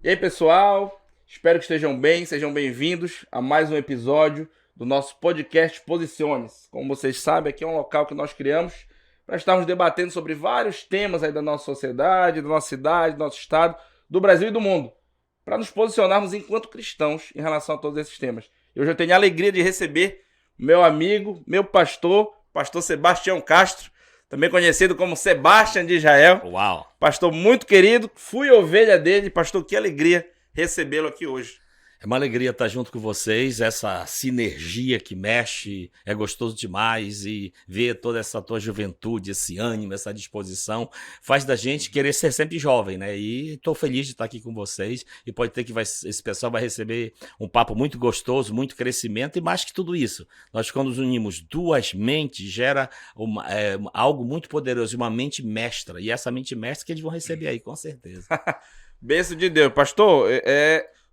E aí, pessoal? Espero que estejam bem, sejam bem-vindos a mais um episódio do nosso podcast Posiciones. Como vocês sabem, aqui é um local que nós criamos para estarmos debatendo sobre vários temas aí da nossa sociedade, da nossa cidade, do nosso estado, do Brasil e do mundo, para nos posicionarmos enquanto cristãos em relação a todos esses temas. Hoje eu tenho a alegria de receber meu amigo, meu pastor Sebastião Castro, também conhecido como Sebastião de Israel. Uau! Pastor muito querido, fui ovelha dele. Pastor, que alegria recebê-lo aqui hoje. É uma alegria estar junto com vocês, essa sinergia que mexe, é gostoso demais e ver toda essa tua juventude, esse ânimo, essa disposição, faz da gente querer ser sempre jovem, né? E estou feliz de estar aqui com vocês e pode ter que esse pessoal vai receber um papo muito gostoso, muito crescimento e mais que tudo isso, nós quando nos unimos duas mentes, gera algo muito poderoso, uma mente mestra, e essa mente mestra que eles vão receber aí, com certeza. Bênção de Deus. Pastor,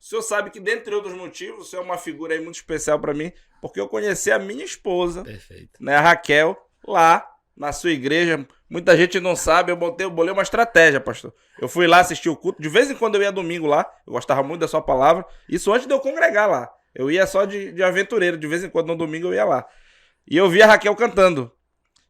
o senhor sabe que, dentre outros motivos, o senhor é uma figura aí muito especial para mim, porque eu conheci a minha esposa, Perfeito. né, a Raquel, lá na sua igreja. Muita gente não sabe, eu bolei uma estratégia, pastor. Eu fui lá assistir o culto, de vez em quando eu ia domingo lá, eu gostava muito da sua palavra, isso antes de eu congregar lá. Eu ia só de aventureiro, de vez em quando no domingo eu ia lá. E eu vi a Raquel cantando.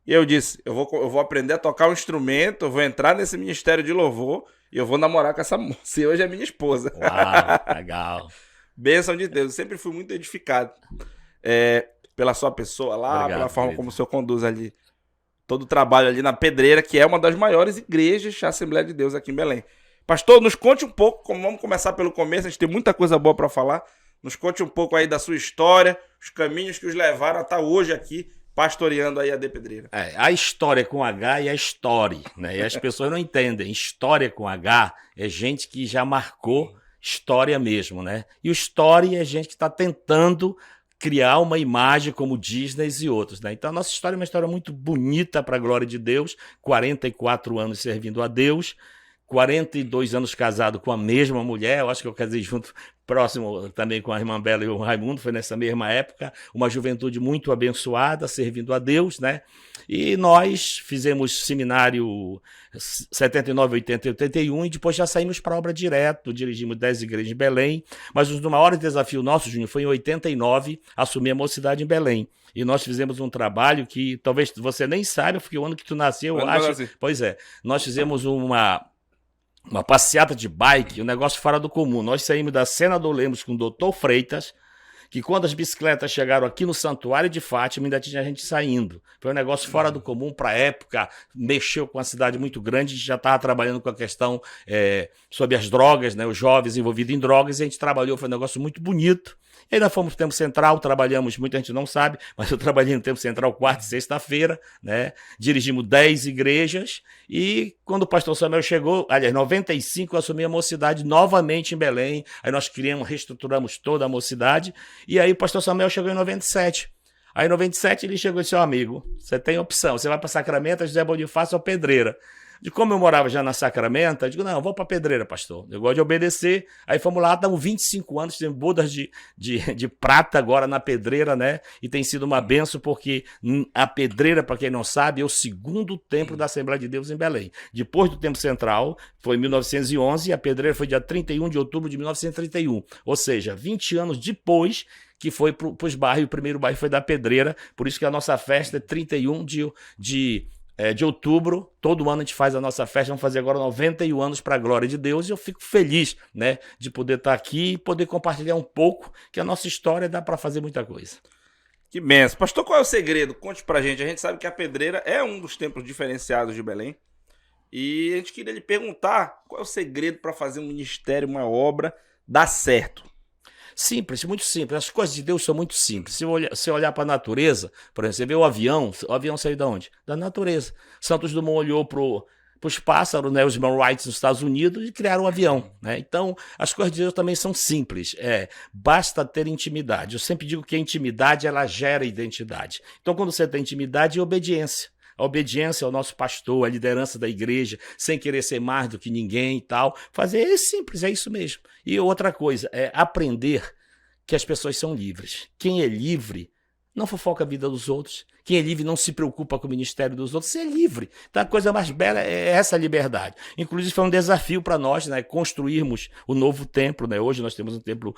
E eu disse, eu vou aprender a tocar um instrumento, eu vou entrar nesse ministério de louvor e eu vou namorar com essa moça. E hoje é minha esposa. Uau, legal. Bênção de Deus. Eu sempre fui muito edificado pela sua pessoa lá, Obrigado, pela forma querido. como o senhor conduz ali todo o trabalho ali na Pedreira, que é uma das maiores igrejas da Assembleia de Deus aqui em Belém. Pastor, nos conte um pouco, vamos começar pelo começo, a gente tem muita coisa boa para falar. Nos conte um pouco aí da sua história, os caminhos que os levaram a estar hoje aqui, pastoreando aí a D Pedreira. A história com H e a story, né? E as pessoas não entendem. História com H é gente que já marcou história mesmo, né? E o story é gente que está tentando criar uma imagem como Disney e outros, né? Então a nossa história é uma história muito bonita para a glória de Deus, 44 anos servindo a Deus, 42 anos casado com a mesma mulher, eu acho que eu casei junto, próximo também com a irmã Bela e o Raimundo, foi nessa mesma época, uma juventude muito abençoada, servindo a Deus, né? E nós fizemos seminário 79, 80 e 81 e depois já saímos para a obra direto, dirigimos 10 igrejas em Belém, mas um dos maiores desafios nossos, Júnior, foi em 89, assumir a mocidade em Belém. E nós fizemos um trabalho que talvez você nem saiba, porque o ano que tu nasceu, eu acho... Pois é, nós fizemos uma passeata de bike, um negócio fora do comum. Nós saímos da Senador Lemos com o Dr. Freitas, que quando as bicicletas chegaram aqui no Santuário de Fátima, ainda tinha gente saindo. Foi um negócio fora do comum para a época, mexeu com uma cidade muito grande, a gente já estava trabalhando com a questão sobre as drogas, né, os jovens envolvidos em drogas, e a gente trabalhou, foi um negócio muito bonito. E aí nós fomos para o Tempo Central, trabalhamos, muita gente não sabe, mas eu trabalhei no Tempo Central quarta e sexta-feira, né? Dirigimos 10 igrejas e quando o pastor Samuel chegou, aliás, em 95 eu assumi a mocidade novamente em Belém, aí nós reestruturamos toda a mocidade e aí o pastor Samuel chegou em 97. Aí em 97 ele chegou e disse, amigo, você tem opção, você vai para Sacramento, José Bonifácio ou Pedreira. De como eu morava já na Sacramento, eu digo, não, eu vou para Pedreira, pastor. Eu gosto de obedecer. Aí fomos lá, estamos 25 anos, temos bodas de prata agora na Pedreira, né? E tem sido uma benção, porque a Pedreira, para quem não sabe, é o segundo templo da Assembleia de Deus em Belém. Depois do Templo Central, foi em 1911, e a Pedreira foi dia 31 de outubro de 1931. Ou seja, 20 anos depois que foi para os bairros, o primeiro bairro foi da Pedreira, por isso que a nossa festa é 31 de outubro, todo ano a gente faz a nossa festa, vamos fazer agora 91 anos para a glória de Deus, e eu fico feliz, né, de poder estar aqui e poder compartilhar um pouco, que a nossa história dá para fazer muita coisa. Que benção. Pastor, qual é o segredo? Conte pra gente. A gente sabe que a Pedreira é um dos templos diferenciados de Belém, e a gente queria lhe perguntar qual é o segredo para fazer um ministério, uma obra, dar certo. Simples, muito simples. As coisas de Deus são muito simples. Se você olhar para a natureza, por exemplo, você vê o avião saiu de onde? Da natureza. Santos Dumont olhou para os pássaros, né, os Human Rights nos Estados Unidos, e criaram um avião. Né? Então, as coisas de Deus também são simples. Basta ter intimidade. Eu sempre digo que a intimidade ela gera identidade. Então, quando você tem intimidade, é obediência. A obediência ao nosso pastor, a liderança da igreja, sem querer ser mais do que ninguém e tal. Fazer é simples, é isso mesmo. E outra coisa, é aprender que as pessoas são livres. Quem é livre não fofoca a vida dos outros. Quem é livre não se preocupa com o ministério dos outros, você é livre. Então a coisa mais bela é essa liberdade. Inclusive foi um desafio para nós, né, construirmos o novo templo. Né? Hoje nós temos um templo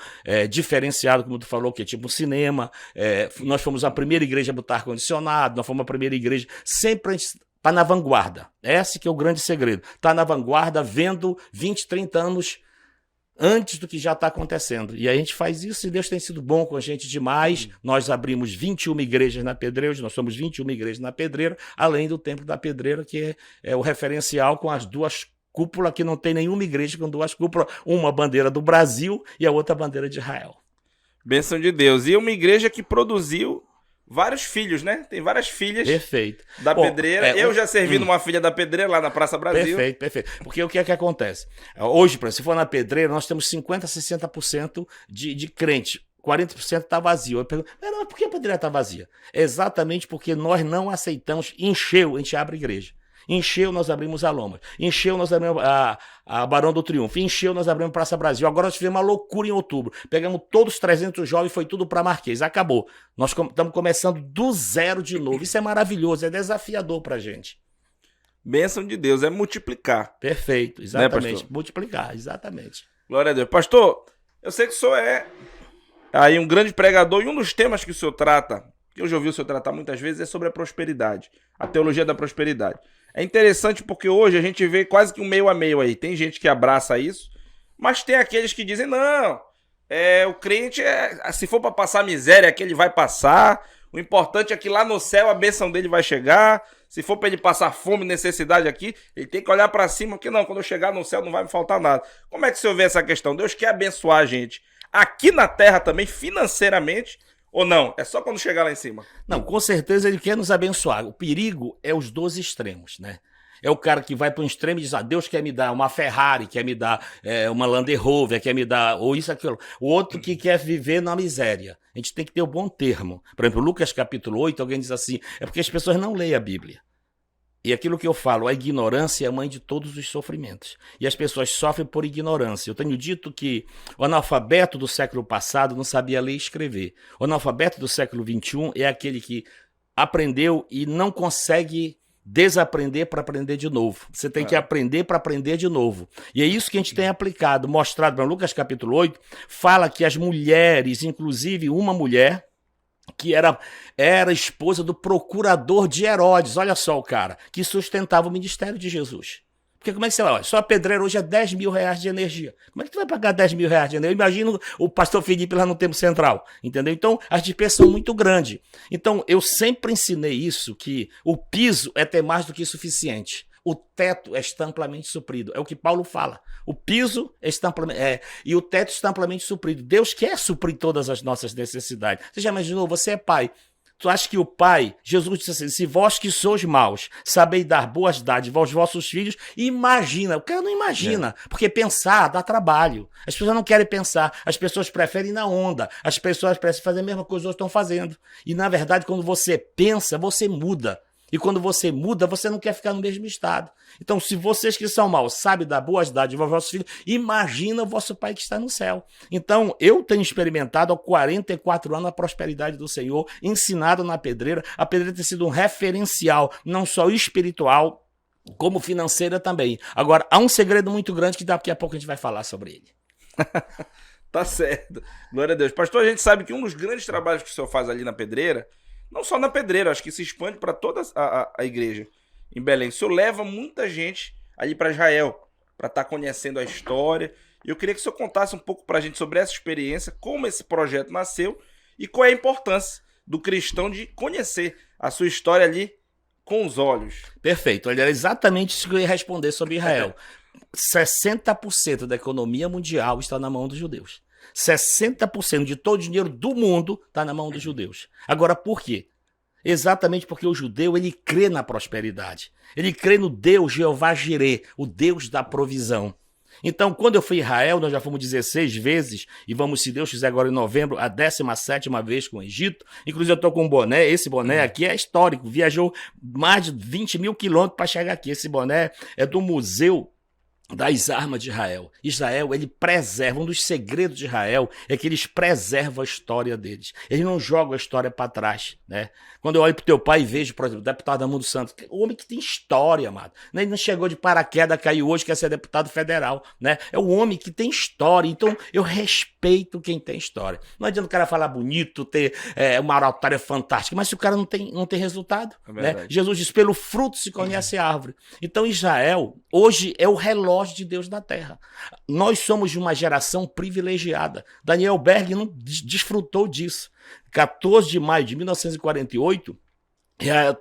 diferenciado, como tu falou, que é tipo um cinema. Nós fomos a primeira igreja a botar ar-condicionado, nós fomos a primeira igreja. Sempre a gente está na vanguarda. Esse que é o grande segredo. Está na vanguarda, vendo 20, 30 anos antes do que já está acontecendo. E a gente faz isso e Deus tem sido bom com a gente demais. Nós abrimos 21 igrejas na Pedreira, hoje nós somos 21 igrejas na Pedreira, além do Templo da Pedreira, que é o referencial com as duas cúpulas, que não tem nenhuma igreja com duas cúpulas, uma bandeira do Brasil e a outra bandeira de Israel. Bênção de Deus. E uma igreja que produziu vários filhos, né? Tem várias filhas. Perfeito. Da Pedreira. Eu já servi numa filha da Pedreira lá na Praça Brasil. Perfeito. Porque o que é que acontece? Hoje, se for na Pedreira, nós temos 50% a 60% de crente. 40% está vazio. Eu pergunto, mas por que a Pedreira está vazia? Exatamente porque nós não aceitamos. Encheu, a gente abre igreja. Encheu, nós abrimos a Lomas. Encheu, nós abrimos a Barão do Triunfo. Encheu, nós abrimos Praça Brasil. Agora nós tivemos uma loucura em outubro. Pegamos todos os 300 jovens, foi tudo para Marquês. Acabou. Nós estamos começando do zero de novo. Isso é maravilhoso, é desafiador para a gente. Bênção de Deus, é multiplicar. Perfeito, exatamente. Né, multiplicar, exatamente. Glória a Deus. Pastor, eu sei que o senhor é aí um grande pregador e um dos temas que o senhor trata, que eu já ouvi o senhor tratar muitas vezes, é sobre a prosperidade. A teologia da prosperidade. É interessante porque hoje a gente vê quase que um meio a meio aí. Tem gente que abraça isso, mas tem aqueles que dizem, não, o crente, se for para passar miséria, é que ele vai passar. O importante é que lá no céu a bênção dele vai chegar. Se for para ele passar fome e necessidade aqui, ele tem que olhar para cima, porque não, quando eu chegar no céu não vai me faltar nada. Como é que o senhor vê essa questão? Deus quer abençoar a gente aqui na terra também, financeiramente, ou não? É só quando chegar lá em cima? Não, com certeza ele quer nos abençoar. O perigo é os dois extremos, né? É o cara que vai para um extremo e diz, Deus quer me dar uma Ferrari, quer me dar uma Land Rover, quer me dar ou isso, aquilo. O outro que quer viver na miséria. A gente tem que ter o bom termo. Por exemplo, Lucas capítulo 8, alguém diz assim, é porque as pessoas não leem a Bíblia. E aquilo que eu falo, a ignorância é a mãe de todos os sofrimentos. E as pessoas sofrem por ignorância. Eu tenho dito que o analfabeto do século passado não sabia ler e escrever. O analfabeto do século XXI é aquele que aprendeu e não consegue desaprender para aprender de novo. Você tem que aprender para aprender de novo. E é isso que a gente tem aplicado, mostrado para Lucas capítulo 8, fala que as mulheres, inclusive uma mulher, que era esposa do procurador de Herodes, olha só o cara, que sustentava o ministério de Jesus. Porque como é que você vai? Olha, só a pedreira hoje é 10 mil reais de energia. Como é que tu vai pagar 10 mil reais de energia? Eu imagino o pastor Felipe lá no Templo Central, entendeu? Então, as despesas são muito grandes. Então, eu sempre ensinei isso, que o piso é ter mais do que suficiente. O teto está amplamente suprido. É o que Paulo fala. O piso está amplamente, e o teto está amplamente suprido. Deus quer suprir todas as nossas necessidades. Você já imaginou? Você é pai. Tu acha que o pai, Jesus disse assim, se vós que sois maus, sabeis dar boas dádivas aos vossos filhos, imagina. O cara não imagina, porque pensar dá trabalho. As pessoas não querem pensar, as pessoas preferem ir na onda, as pessoas preferem fazer a mesma coisa que os outros estão fazendo. E na verdade, quando você pensa, você muda. E quando você muda, você não quer ficar no mesmo estado. Então, se vocês que são maus sabem dar boas dádivas aos vossos filhos, imagina o vosso Pai que está no céu. Então, eu tenho experimentado há 44 anos a prosperidade do Senhor, ensinado na Pedreira. A Pedreira tem sido um referencial, não só espiritual, como financeira também. Agora, há um segredo muito grande que daqui a pouco a gente vai falar sobre ele. Tá certo. Glória a Deus. Pastor, a gente sabe que um dos grandes trabalhos que o senhor faz ali na Pedreira, não só na Pedreira, acho que se expande para toda a igreja em Belém. O senhor leva muita gente ali para Israel, para estar conhecendo a história. E eu queria que o senhor contasse um pouco para a gente sobre essa experiência, como esse projeto nasceu e qual é a importância do cristão de conhecer a sua história ali com os olhos. Perfeito. Olha, era exatamente isso que eu ia responder sobre Israel. 60% da economia mundial está na mão dos judeus. 60% de todo o dinheiro do mundo está na mão dos judeus. Agora, por quê? Exatamente porque o judeu, ele crê na prosperidade. Ele crê no Deus Jeová Jireh, o Deus da provisão. Então, quando eu fui a Israel, nós já fomos 16 vezes, e vamos, se Deus quiser, agora em novembro, a 17ª vez com o Egito. Inclusive, eu estou com um boné, esse boné aqui é histórico, viajou mais de 20 mil quilômetros para chegar aqui. Esse boné é do Museu das armas de Israel. Israel, ele preserva, um dos segredos de Israel é que eles preservam a história deles. Eles não jogam a história para trás, né? Quando eu olho pro teu pai e vejo, por exemplo, o deputado Amundo Santos, o homem que tem história, amado. Ele não chegou de paraquedas, caiu hoje, quer ser deputado federal, né? É o homem que tem história. Então, eu respeito quem tem história. Não adianta o cara falar bonito, ter uma oratória fantástica, mas se o cara não tem resultado, né? Jesus diz, pelo fruto se conhece a árvore. Então, Israel, hoje, é o relógio de Deus na terra. Nós somos de uma geração privilegiada. Daniel Berg não desfrutou disso. 14 de maio de 1948,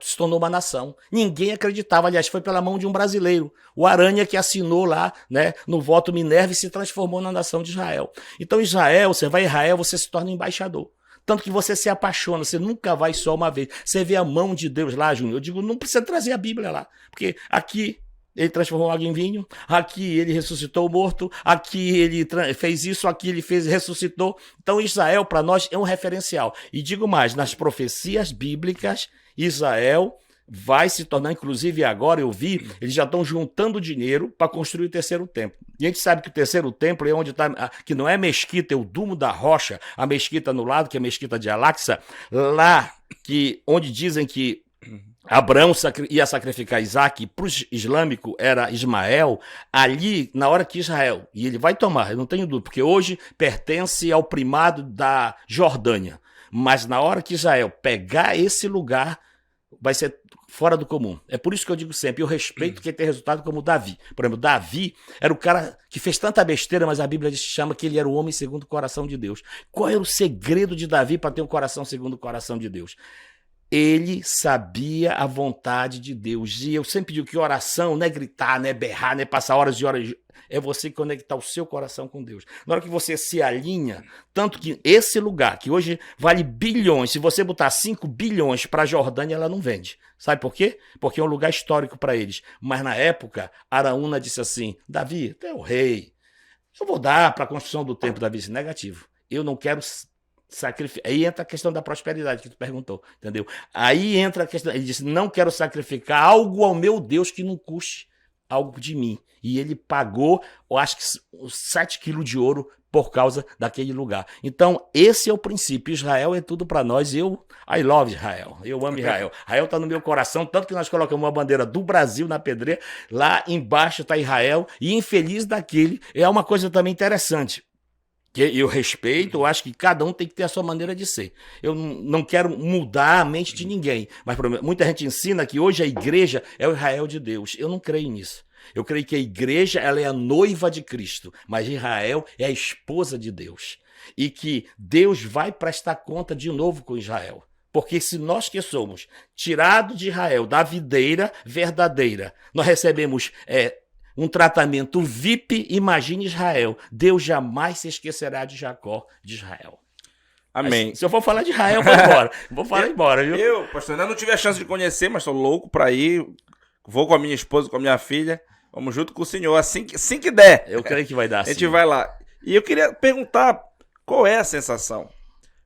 se tornou uma nação. Ninguém acreditava, aliás, foi pela mão de um brasileiro, o Aranha, que assinou lá, né, no voto Minerva e se transformou na nação de Israel. Então, Israel, você vai a Israel, você se torna embaixador. Tanto que você se apaixona, você nunca vai só uma vez. Você vê a mão de Deus lá, Júnior. Eu digo, não precisa trazer a Bíblia lá, porque aqui ele transformou água em vinho, aqui ele ressuscitou o morto, aqui ele fez isso, aqui ele ressuscitou. Então Israel para nós é um referencial. E digo mais, nas profecias bíblicas, Israel vai se tornar, inclusive agora eu vi, eles já estão juntando dinheiro para construir o terceiro templo. E a gente sabe que o terceiro templo é onde está, que não é mesquita, é o Dumo da Rocha, a mesquita no lado, que é a mesquita de Al-Aqsa, lá onde dizem que Abraão ia sacrificar Isaac, para o islâmico era Ismael, ali, na hora que Israel, e ele vai tomar, eu não tenho dúvida, porque hoje pertence ao primado da Jordânia, mas na hora que Israel pegar esse lugar, vai ser fora do comum. É por isso que eu digo sempre, eu respeito quem tem resultado como Davi. Por exemplo, Davi era o cara que fez tanta besteira, mas a Bíblia chama que ele era o homem segundo o coração de Deus. Qual era o segredo de Davi para ter um coração segundo o coração de Deus? Ele sabia a vontade de Deus. E eu sempre digo que oração não é gritar, não é berrar, não é passar horas e horas. É você conectar o seu coração com Deus. Na hora que você se alinha, tanto que esse lugar, que hoje vale bilhões, se você botar 5 bilhões para a Jordânia, ela não vende. Sabe por quê? Porque é um lugar histórico para eles. Mas na época, Araúna disse assim, Davi, tu é o rei. Eu vou dar para a construção do templo. Davi disse, negativo. Eu não quero sacrificar. Aí entra a questão da prosperidade que tu perguntou, entendeu? Aí entra a questão, ele disse, não quero sacrificar algo ao meu Deus que não custe algo de mim. E ele pagou, eu acho que 7 quilos de ouro por causa daquele lugar. Então, esse é o princípio. Israel é tudo para nós. I love Israel. Eu amo Israel. Israel está no meu coração, tanto que nós colocamos uma bandeira do Brasil na pedreira. Lá embaixo está Israel. E infeliz daquele, é uma coisa também interessante. Que eu respeito, eu acho que cada um tem que ter a sua maneira de ser. Eu não quero mudar a mente de ninguém, mas muita gente ensina que hoje a igreja é o Israel de Deus. Eu não creio nisso. Eu creio que a igreja ela é a noiva de Cristo, mas Israel é a esposa de Deus. E que Deus vai prestar conta de novo com Israel. Porque se nós que somos tirados de Israel, da videira verdadeira, nós recebemos um tratamento VIP, imagine Israel. Deus jamais se esquecerá de Jacó, de Israel. Amém. Mas, se eu for falar de Israel, eu vou embora. Vou falar embora, viu? Eu, pastor, ainda não tive a chance de conhecer, mas sou louco para ir. Vou com a minha esposa, com a minha filha. Vamos junto com o senhor, assim que der. Eu creio que vai dar sim. A gente vai lá. E eu queria perguntar, qual é a sensação,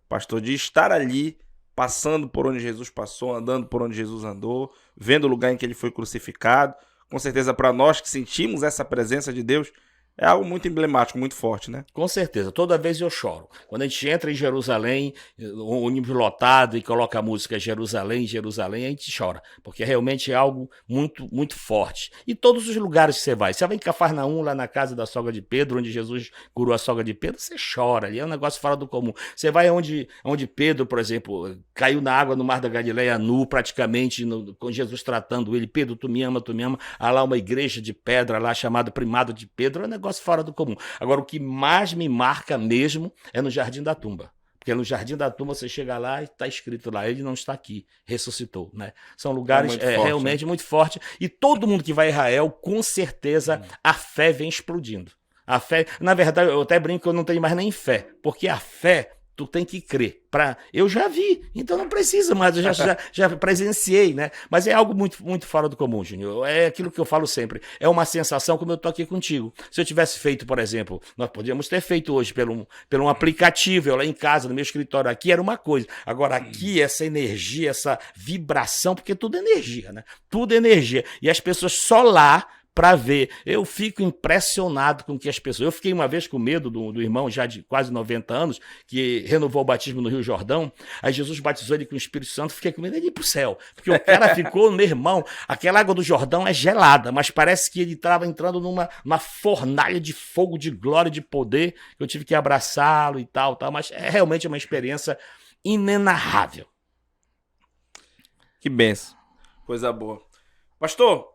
pastor, de estar ali, passando por onde Jesus passou, andando por onde Jesus andou, vendo o lugar em que ele foi crucificado. Com certeza, para nós que sentimos essa presença de Deus, é algo muito emblemático, muito forte, né? Com certeza. Toda vez eu choro. Quando a gente entra em Jerusalém, o ônibus lotado e coloca a música Jerusalém, Jerusalém, a gente chora. Porque realmente é algo muito, muito forte. E todos os lugares que você vai em Cafarnaum, lá na casa da sogra de Pedro, onde Jesus curou a sogra de Pedro, você chora. Ali é um negócio fora do comum. Você vai onde Pedro, por exemplo, caiu na água no Mar da Galileia nu, praticamente, com Jesus tratando ele. Pedro, tu me ama, tu me ama. Há lá uma igreja de pedra lá chamada Primado de Pedro. É um negócio fora do comum. Agora, o que mais me marca mesmo é no Jardim da Tumba. Porque no Jardim da Tumba você chega lá e está escrito lá, ele não está aqui, ressuscitou, né? São lugares muito forte, realmente muito fortes. E todo mundo que vai a Israel, com certeza, a fé vem explodindo. A fé, na verdade, eu até brinco que eu não tenho mais nem fé, porque a fé tu tem que crer. Eu já vi, então não precisa mais, eu já presenciei, né? Mas é algo muito, muito fora do comum, Júnior. É aquilo que eu falo sempre. É uma sensação como eu tô aqui contigo. Se eu tivesse feito, por exemplo, nós podíamos ter feito hoje pelo um aplicativo, eu lá em casa, no meu escritório aqui, era uma coisa. Agora aqui, essa energia, essa vibração, porque tudo é energia, né? Tudo é energia. E as pessoas só lá para ver. Eu fico impressionado com que as pessoas... Eu fiquei uma vez com medo do irmão já de quase 90 anos, que renovou o batismo no Rio Jordão, aí Jesus batizou ele com o Espírito Santo, fiquei com medo de ir pro céu, porque o cara ficou, meu irmão, aquela água do Jordão é gelada, mas parece que ele estava entrando numa fornalha de fogo, de glória, de poder, eu tive que abraçá-lo e tal, mas é realmente uma experiência inenarrável. Que benção. Coisa boa. Pastor,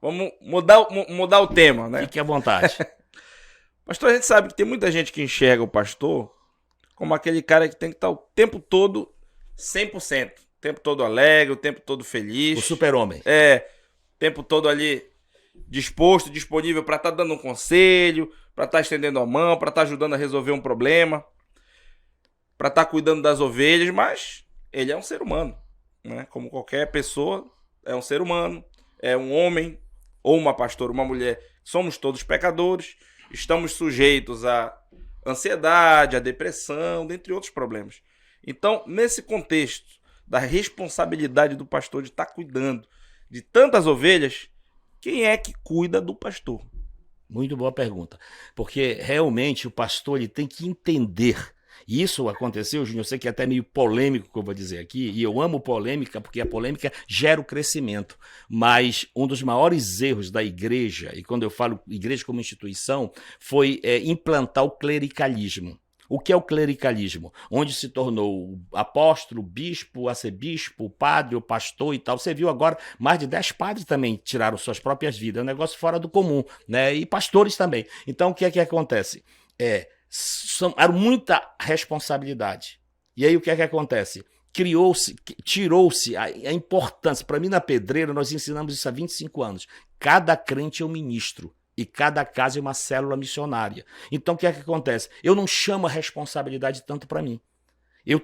vamos mudar o tema, né? Fique à vontade. Pastor, a gente sabe que tem muita gente que enxerga o pastor como aquele cara que tem que estar o tempo todo 100%. O tempo todo alegre, o tempo todo feliz. O super-homem. O tempo todo ali disposto, disponível para estar dando um conselho, para estar estendendo a mão, para estar ajudando a resolver um problema, para estar cuidando das ovelhas, mas ele é um ser humano, né? Como qualquer pessoa, é um ser humano, é um homem ou uma pastora, uma mulher. Somos todos pecadores, estamos sujeitos à ansiedade, à depressão, dentre outros problemas. Então, nesse contexto da responsabilidade do pastor de estar cuidando de tantas ovelhas, quem é que cuida do pastor? Muito boa pergunta, porque realmente o pastor ele tem que entender. E isso aconteceu, Júnior, eu sei que é até meio polêmico o que eu vou dizer aqui, e eu amo polêmica, porque a polêmica gera o crescimento. Mas um dos maiores erros da igreja, e quando eu falo igreja como instituição, foi implantar o clericalismo. O que é o clericalismo? Onde se tornou o apóstolo, o bispo, o arcebispo, o padre, o pastor e tal. Você viu agora, mais de 10 padres também tiraram suas próprias vidas. É um negócio fora do comum, né? E pastores também. Então, o que é que acontece? Era muita responsabilidade. E aí, o que é que acontece? Tirou-se a importância. Para mim, na Pedreira, nós ensinamos isso há 25 anos. Cada crente é um ministro. E cada casa é uma célula missionária. Então, o que é que acontece? Eu não chamo a responsabilidade tanto para mim. Eu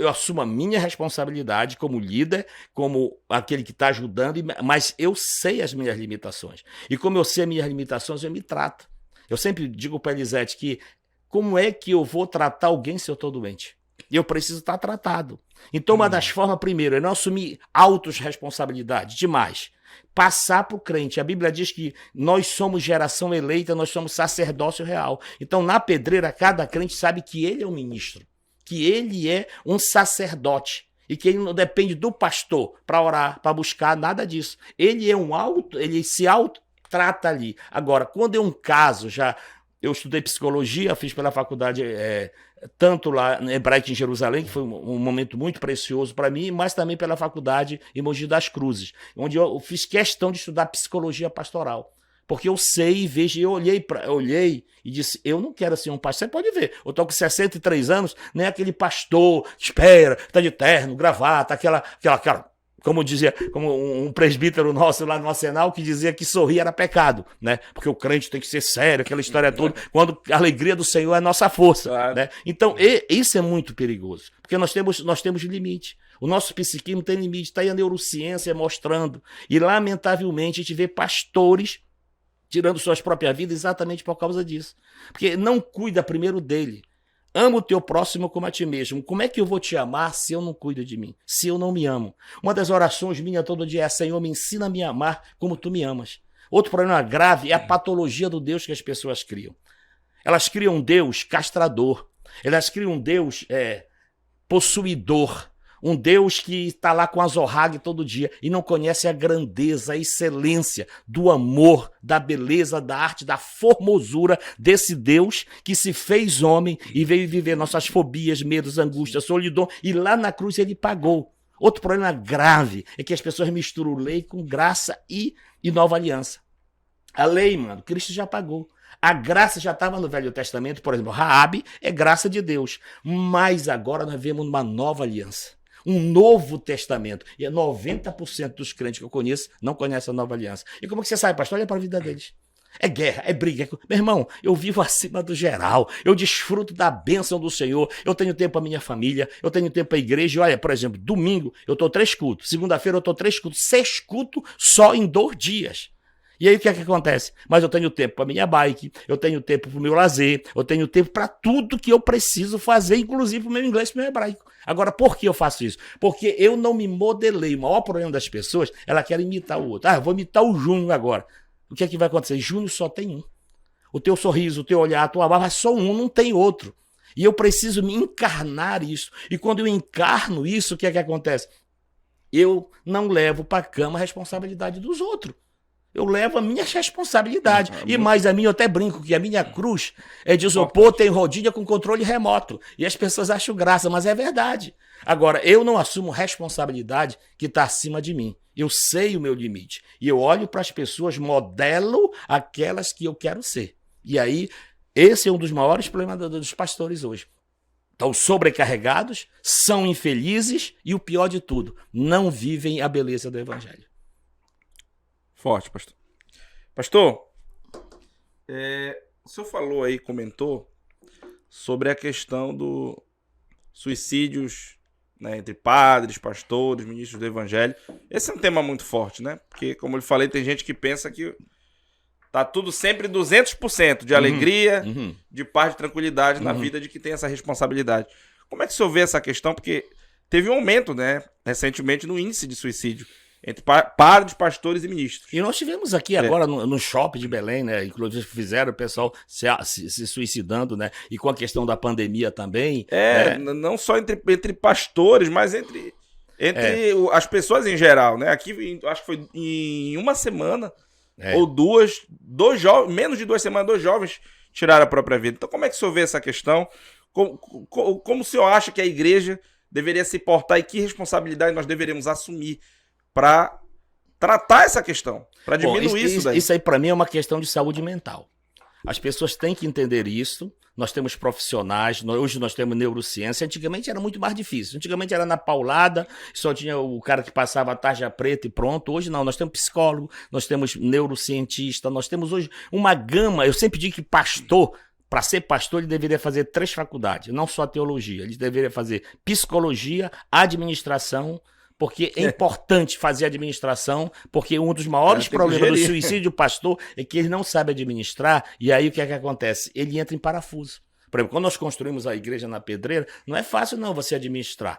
assumo a minha responsabilidade como líder, como aquele que está ajudando, mas eu sei as minhas limitações. E como eu sei as minhas limitações, eu me trato. Eu sempre digo para a Elisete que como é que eu vou tratar alguém se eu estou doente? Eu preciso estar tratado. Então, uma das formas, primeiro, é não assumir autorresponsabilidade demais. Passar para o crente. A Bíblia diz que nós somos geração eleita, nós somos sacerdócio real. Então, na Pedreira, cada crente sabe que ele é um ministro, que ele é um sacerdote e que ele não depende do pastor para orar, para buscar, nada disso. Ele ele se auto-trata ali. Agora, quando é um caso, eu estudei psicologia, fiz pela faculdade tanto lá na Hebraica em Jerusalém, que foi um momento muito precioso para mim, mas também pela faculdade em Mogi das Cruzes, onde eu fiz questão de estudar psicologia pastoral. Porque eu sei e vejo, eu olhei e disse, eu não quero ser um pastor. Você pode ver, eu estou com 63 anos, nem aquele pastor, espera, está de terno, gravata, aquela como um presbítero nosso lá no Arsenal que dizia que sorrir era pecado, né? Porque o crente tem que ser sério, aquela história toda, quando a alegria do Senhor é a nossa força, claro, né? Então, isso é muito perigoso, porque nós temos limite. O nosso psiquismo tem limite, está aí a neurociência mostrando. E, lamentavelmente, a gente vê pastores tirando suas próprias vidas exatamente por causa disso. Porque não cuida primeiro dele. Ama o teu próximo como a ti mesmo. Como é que eu vou te amar se eu não cuido de mim? Se eu não me amo? Uma das orações minhas todo dia é: Senhor, me ensina a me amar como tu me amas. Outro problema grave é a patologia do Deus que as pessoas criam. Elas criam um Deus castrador. Elas criam um Deus possuidor. Um Deus que está lá com a zorrague todo dia e não conhece a grandeza, a excelência do amor, da beleza, da arte, da formosura desse Deus que se fez homem e veio viver nossas fobias, medos, angústias, solidão, e lá na cruz ele pagou. Outro problema grave é que as pessoas misturam lei com graça e nova aliança. A lei, mano, Cristo já pagou. A graça já estava no Velho Testamento, por exemplo, Raabe é graça de Deus, mas agora nós vemos uma nova aliança. Um novo testamento. E 90% dos crentes que eu conheço não conhecem a nova aliança. E como que você sabe, pastor? Olha para a vida deles. É guerra, é briga. Meu irmão, eu vivo acima do geral. Eu desfruto da bênção do Senhor. Eu tenho tempo para minha família. Eu tenho tempo para a igreja. Olha, por exemplo, domingo eu estou 3 cultos. Segunda-feira eu estou 3 cultos. 6 cultos só em 2 dias. E aí o que é que acontece? Mas eu tenho tempo para minha bike, eu tenho tempo para o meu lazer, eu tenho tempo para tudo que eu preciso fazer, inclusive para o meu inglês e para o meu hebraico. Agora, por que eu faço isso? Porque eu não me modelei. O maior problema das pessoas, ela quer imitar o outro. Eu vou imitar o Júnior agora. o que é que vai acontecer? Júnior só tem um. O teu sorriso, o teu olhar, a tua barba é só um, não tem outro. E eu preciso me encarnar isso. E quando eu encarno isso, o que é que acontece? Eu não levo para a cama a responsabilidade dos outros. Eu levo a minha responsabilidade. E mais a minha, eu até brinco que a minha cruz é de isopor, tem rodilha com controle remoto. E as pessoas acham graça, mas é verdade. Agora, eu não assumo responsabilidade que está acima de mim. Eu sei o meu limite. E eu olho para as pessoas, modelo aquelas que eu quero ser. E aí, esse é um dos maiores problemas dos pastores hoje. Estão sobrecarregados, são infelizes e o pior de tudo, não vivem a beleza do evangelho. Forte, pastor. Pastor, o senhor falou aí, comentou sobre a questão dos suicídios, né, entre padres, pastores, ministros do evangelho. Esse é um tema muito forte, né? Porque, como eu falei, tem gente que pensa que tá tudo sempre 200% de alegria, de paz, de tranquilidade na vida de que tem essa responsabilidade. Como é que o senhor vê essa questão? Porque teve um aumento, né, recentemente no índice de suicídio entre padres, pastores e ministros. E nós tivemos aqui agora no shopping de Belém, né? Inclusive fizeram o pessoal se suicidando, né? E com a questão da pandemia também. Não só entre pastores, mas entre as pessoas em geral, né? Aqui, acho que foi em uma semana ou duas jovens, menos de 2 semanas, 2 jovens tiraram a própria vida. Então, como é que o senhor vê essa questão? Como o senhor acha que a igreja deveria se portar e que responsabilidade nós deveríamos assumir para tratar essa questão, para diminuir isso daí? Isso aí, para mim, é uma questão de saúde mental. As pessoas têm que entender isso. Nós temos profissionais, hoje nós temos neurociência. Antigamente era muito mais difícil. Antigamente era na paulada, só tinha o cara que passava a tarja preta e pronto. Hoje não, nós temos psicólogo, nós temos neurocientista, nós temos hoje uma gama. Eu sempre digo que pastor, para ser pastor, ele deveria fazer 3 faculdades, não só teologia. Ele deveria fazer psicologia, administração, porque é importante fazer administração, porque um dos maiores problemas do suicídio do pastor é que ele não sabe administrar, e aí o que é que acontece? Ele entra em parafuso. Por exemplo, quando nós construímos a igreja na Pedreira, não é fácil não você administrar.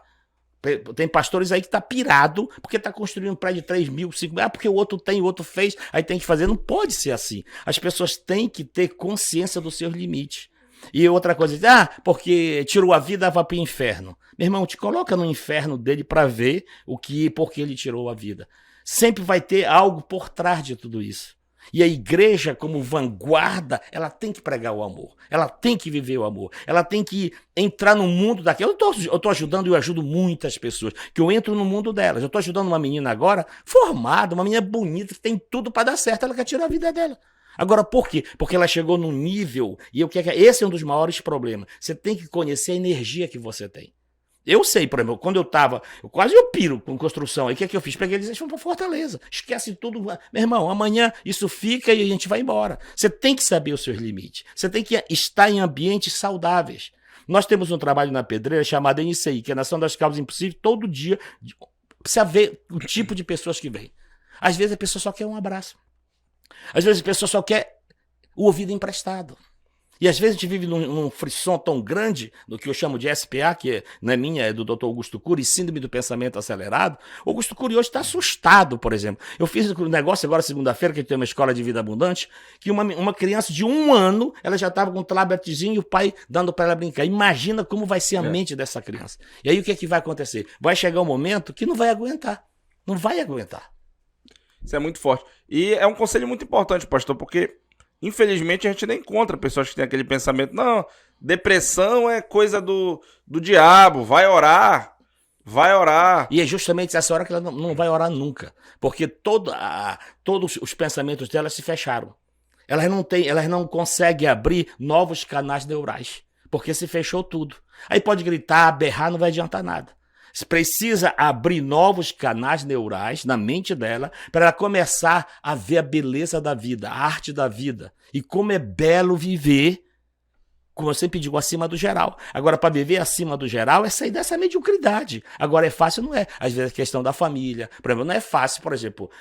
Tem pastores aí que tá pirado, porque tá construindo um prédio de 3 mil, 5 mil, porque o outro tem, o outro fez, aí tem que fazer. Não pode ser assim. As pessoas têm que ter consciência dos seus limites. E outra coisa, porque tirou a vida, vai para o inferno. Meu irmão, te coloca no inferno dele para ver por que ele tirou a vida. Sempre vai ter algo por trás de tudo isso. E a igreja, como vanguarda, ela tem que pregar o amor. Ela tem que viver o amor. Ela tem que entrar no mundo daquilo. Eu estou ajudando e eu ajudo muitas pessoas, que eu entro no mundo delas. Eu estou ajudando uma menina agora, formada, uma menina bonita, que tem tudo para dar certo. Ela quer tirar a vida dela. Agora, por quê? Porque ela chegou num nível, e esse é um dos maiores problemas. Você tem que conhecer a energia que você tem. Eu sei, por exemplo, quando eu piro com construção. Aí o que é que eu fiz? Peguei eles e fomos para Fortaleza. Esquece tudo. Meu irmão, amanhã isso fica e a gente vai embora. Você tem que saber os seus limites. Você tem que estar em ambientes saudáveis. Nós temos um trabalho na Pedreira chamado NCI, que é a Nação das Causas Impossíveis. Todo dia precisa ver o tipo de pessoas que vêm. Às vezes a pessoa só quer um abraço. Às vezes a pessoa só quer o ouvido emprestado. E às vezes a gente vive num frisson tão grande, no que eu chamo de SPA, que não é minha, é do Dr. Augusto Cury, síndrome do pensamento acelerado. O Augusto Cury hoje está assustado, por exemplo. Eu fiz um negócio agora, segunda-feira, que a gente tem uma escola de vida abundante, que uma criança de 1 ano, ela já estava com um tabletzinho e o pai dando para ela brincar. Imagina como vai ser a mente dessa criança. E aí o que é que vai acontecer? Vai chegar um momento que não vai aguentar. Não vai aguentar. Isso é muito forte. E é um conselho muito importante, pastor, porque infelizmente a gente nem encontra pessoas que têm aquele pensamento, não, depressão é coisa do diabo, vai orar. E é justamente essa hora que ela não vai orar nunca, porque todos os pensamentos dela se fecharam. Elas não conseguem abrir novos canais neurais, porque se fechou tudo. Aí pode gritar, berrar, não vai adiantar nada. Você precisa abrir novos canais neurais na mente dela para ela começar a ver a beleza da vida, a arte da vida. E como é belo viver, como eu sempre digo, acima do geral. Agora, para viver acima do geral é sair dessa mediocridade. Agora, é fácil? Não é. Às vezes é questão da família. Por exemplo, não é fácil, por exemplo,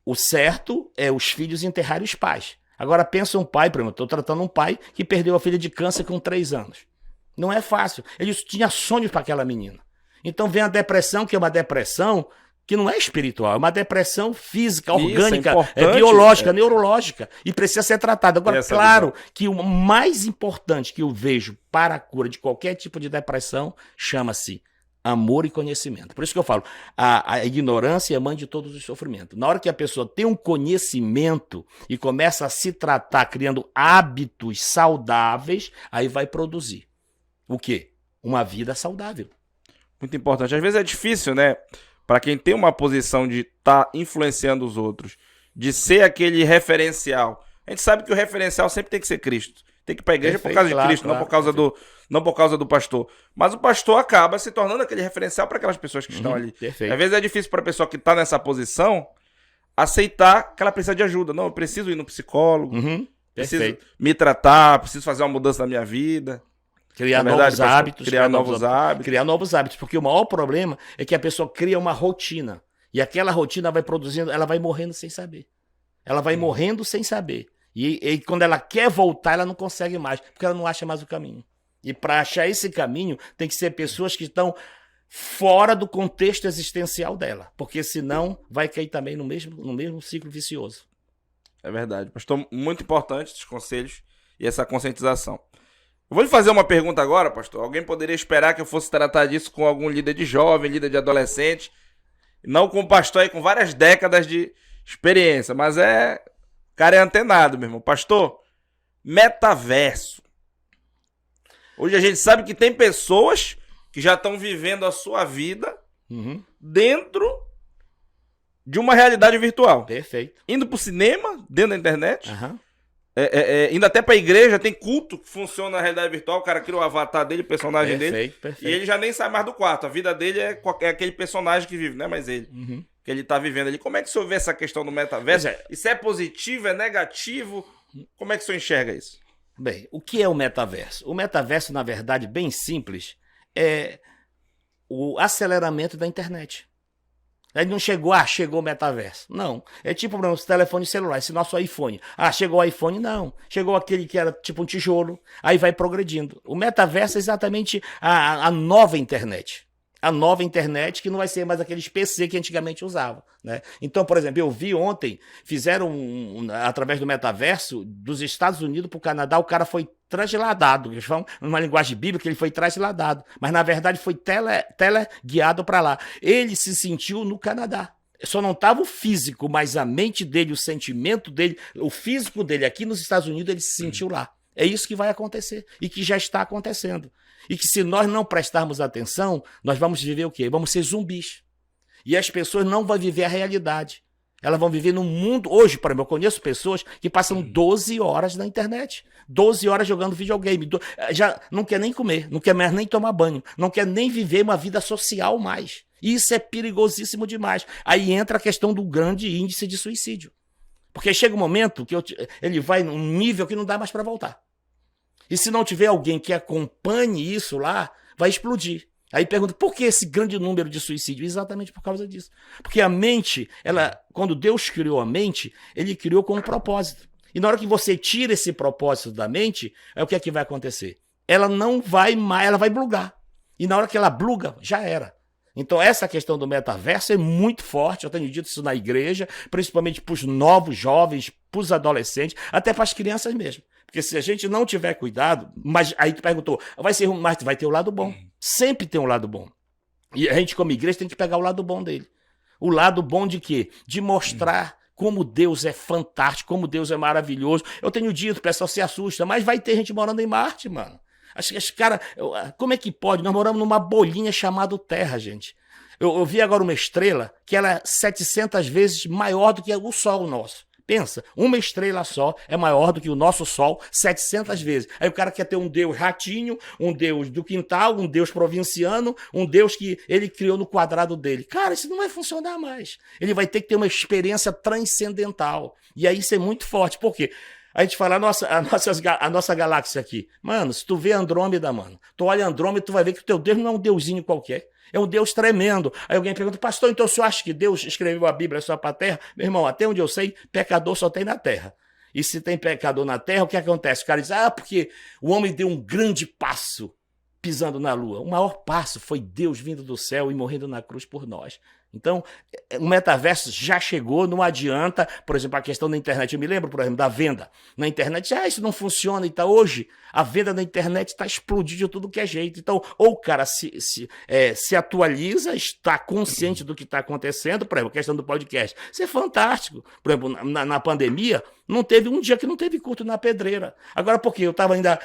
o certo é os filhos enterrarem os pais. Agora, pensa um pai, por exemplo, estou tratando um pai que perdeu a filha de câncer com 3 anos. Não é fácil. Ele tinha sonhos para aquela menina. Então vem a depressão, que é uma depressão que não é espiritual, é uma depressão física, Isso, orgânica, importante, biológica, neurológica, e precisa ser tratada. Agora, Essa claro que o mais importante que eu vejo para a cura de qualquer tipo de depressão chama-se amor e conhecimento. Por isso que eu falo, a ignorância é mãe de todos os sofrimentos. Na hora que a pessoa tem um conhecimento e começa a se tratar criando hábitos saudáveis, aí vai produzir o quê? Uma vida saudável. Muito importante. Às vezes é difícil, né? Para quem tem uma posição de estar influenciando os outros, de ser aquele referencial. A gente sabe que o referencial sempre tem que ser Cristo. Tem que ir para a igreja por causa de Cristo, não por causa do pastor. Mas o pastor acaba se tornando aquele referencial para aquelas pessoas que estão ali. Perfeito. Às vezes é difícil para a pessoa que está nessa posição aceitar que ela precisa de ajuda. Não, eu preciso ir no psicólogo, preciso me tratar, preciso fazer uma mudança na minha vida. Criar novos hábitos. Criar novos hábitos. Criar novos hábitos, porque o maior problema é que a pessoa cria uma rotina. E aquela rotina vai produzindo, ela vai morrendo sem saber. Ela vai morrendo sem saber. E quando ela quer voltar, ela não consegue mais, porque ela não acha mais o caminho. E para achar esse caminho, tem que ser pessoas que estão fora do contexto existencial dela, porque senão vai cair também no mesmo ciclo vicioso. É verdade. Pastor, muito importante esses conselhos e essa conscientização. Eu vou lhe fazer uma pergunta agora, pastor. Alguém poderia esperar que eu fosse tratar disso com algum líder de jovem, líder de adolescente, não com um pastor aí com várias décadas de experiência, mas o cara é antenado, meu irmão. Pastor, metaverso. Hoje a gente sabe que tem pessoas que já estão vivendo a sua vida dentro de uma realidade virtual. Perfeito. Indo pro cinema, dentro da internet. Indo até pra igreja, tem culto que funciona na realidade virtual. O cara cria o avatar dele, o personagem dele. Perfeito. E ele já nem sai mais do quarto. A vida dele é aquele personagem que vive, não é mais ele. Que ele tá vivendo ali. Como é que o senhor vê essa questão do metaverso? Isso é positivo, é negativo? Como é que o senhor enxerga isso? Bem, o que é o metaverso? O metaverso, na verdade, bem simples, é o aceleramento da internet. Ele não chegou, chegou o metaverso. Não. É tipo o nosso telefone celular, esse nosso iPhone. Chegou o iPhone? Não. Chegou aquele que era tipo um tijolo, aí vai progredindo. O metaverso é exatamente a nova internet. A nova internet que não vai ser mais aqueles PC que antigamente usava, né? Então, por exemplo, eu vi ontem, fizeram através do metaverso, dos Estados Unidos para o Canadá, o cara foi transladado, eles falam numa linguagem bíblica, ele foi transladado, mas na verdade foi teleguiado para lá. Ele se sentiu no Canadá. Só não estava o físico, mas a mente dele, o sentimento dele, o físico dele aqui nos Estados Unidos, ele se sentiu lá. É isso que vai acontecer e que já está acontecendo. E que se nós não prestarmos atenção, nós vamos viver o quê? Vamos ser zumbis. E as pessoas não vão viver a realidade. Elas vão viver num mundo... Hoje, por exemplo, eu conheço pessoas que passam 12 horas na internet. 12 horas jogando videogame. Já não quer nem comer, não quer mais nem tomar banho, não quer nem viver uma vida social mais. Isso é perigosíssimo demais. Aí entra a questão do grande índice de suicídio. Porque chega um momento que ele vai num nível que não dá mais para voltar. E se não tiver alguém que acompanhe isso lá, vai explodir. Aí pergunta, por que esse grande número de suicídio? Exatamente por causa disso. Porque a mente, quando Deus criou a mente, ele criou com um propósito. E na hora que você tira esse propósito da mente, o que é que vai acontecer? Ela não vai mais, ela vai bugar. E na hora que ela buga, já era. Então essa questão do metaverso é muito forte, eu tenho dito isso na igreja, principalmente para os novos jovens, para os adolescentes, até para as crianças mesmo. Porque se a gente não tiver cuidado, mas aí tu perguntou, vai ser ruim, mas vai ter o lado bom. Sempre tem um lado bom. E a gente como igreja tem que pegar o lado bom dele. O lado bom de quê? De mostrar como Deus é fantástico, como Deus é maravilhoso. Eu tenho dito, o pessoal se assusta, mas vai ter gente morando em Marte, mano. Esse cara, como é que pode? Nós moramos numa bolinha chamada Terra, gente. Eu vi agora uma estrela que ela é 700 vezes maior do que o Sol nosso. Pensa, uma estrela só é maior do que o nosso Sol 700 vezes. Aí o cara quer ter um Deus ratinho, um Deus do quintal, um Deus provinciano, um Deus que ele criou no quadrado dele. Cara, isso não vai funcionar mais. Ele vai ter que ter uma experiência transcendental. E aí isso é muito forte. Por quê? A gente fala a nossa galáxia aqui. Mano, se tu vê Andrômeda, mano, tu olha Andrômeda, tu vai ver que o teu Deus não é um deusinho qualquer. É um Deus tremendo. Aí alguém pergunta, pastor, então o senhor acha que Deus escreveu a Bíblia só para a terra? Meu irmão, até onde eu sei, pecador só tem na terra. E se tem pecador na terra, o que acontece? O cara diz, porque o homem deu um grande passo pisando na lua. O maior passo foi Deus vindo do céu e morrendo na cruz por nós. Então, o metaverso já chegou, não adianta, por exemplo, a questão da internet. Eu me lembro, por exemplo, da venda na internet. Isso não funciona. Então, hoje, a venda na internet está explodindo de tudo que é jeito. Então, ou o cara se atualiza, está consciente do que está acontecendo. Por exemplo, a questão do podcast. Isso é fantástico. Por exemplo, na pandemia, não teve um dia que não teve culto na pedreira. Agora, por quê? Eu estava ainda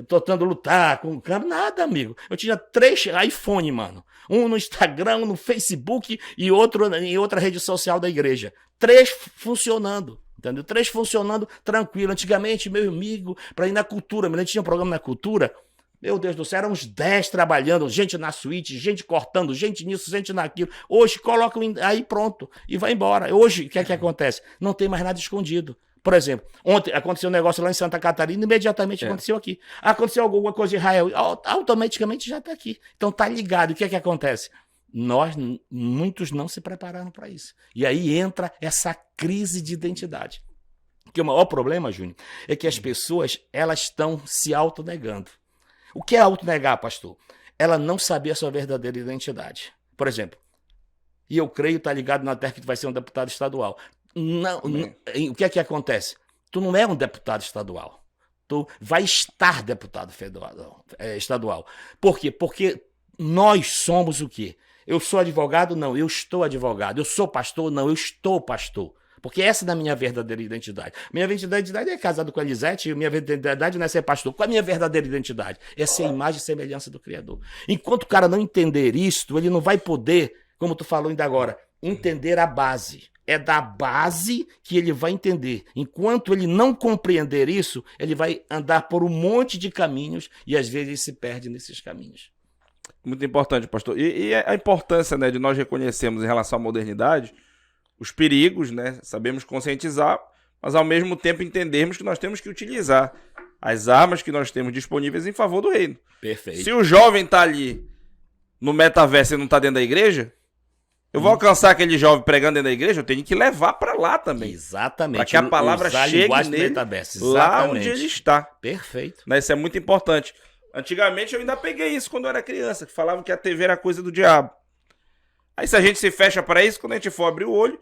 tentando lutar com o câmbio. Nada, amigo. Eu tinha 3 iPhone, mano. Um no Instagram, um no Facebook e outro em outra rede social da igreja. 3 funcionando, entendeu? 3 funcionando tranquilo. Antigamente, meu amigo, para ir na cultura, a gente tinha um programa na cultura, meu Deus do céu, eram uns 10 trabalhando, gente na suíte, gente cortando, gente nisso, gente naquilo. Hoje, colocam aí pronto e vai embora. Hoje, o que é que acontece? Não tem mais nada escondido. Por exemplo, ontem aconteceu um negócio lá em Santa Catarina, imediatamente aconteceu aqui. Aconteceu alguma coisa em Israel, automaticamente já está aqui. Então tá ligado. O que é que acontece? Muitos não se prepararam para isso. E aí entra essa crise de identidade. Porque o maior problema, Júnior, é que as pessoas elas estão se autonegando. O que é autonegar, pastor? Ela não saber a sua verdadeira identidade. Por exemplo, e eu creio, tá ligado na terra que tu vai ser um deputado estadual. Não, o que é que acontece? Tu não é um deputado estadual. Tu vai estar deputado estadual. Por quê? Porque nós somos o quê? Eu sou advogado? Não, eu estou advogado. Eu sou pastor? Não, eu estou pastor. Porque essa é a minha verdadeira identidade. Minha verdadeira identidade é casado com a Elisete, minha verdadeira identidade não é ser pastor. Qual é a minha verdadeira identidade? É ser a imagem e semelhança do Criador. Enquanto o cara não entender isto, ele não vai poder, como tu falou ainda agora, entender a base. É da base que ele vai entender. Enquanto ele não compreender isso, ele vai andar por um monte de caminhos e às vezes ele se perde nesses caminhos. Muito importante, pastor. E a importância, né, de nós reconhecermos em relação à modernidade os perigos, né? Sabemos conscientizar, mas ao mesmo tempo entendermos que nós temos que utilizar as armas que nós temos disponíveis em favor do reino. Perfeito. Se o jovem está ali no metaverso e não está dentro da igreja, eu vou alcançar aquele jovem pregando dentro da igreja, eu tenho que levar para lá também. Exatamente. Para que a palavra chegue nele, lá onde ele está. Perfeito. Né? Isso é muito importante. Antigamente eu ainda peguei isso quando eu era criança, que falavam que a TV era coisa do diabo. Aí se a gente se fecha para isso, quando a gente for abrir o olho,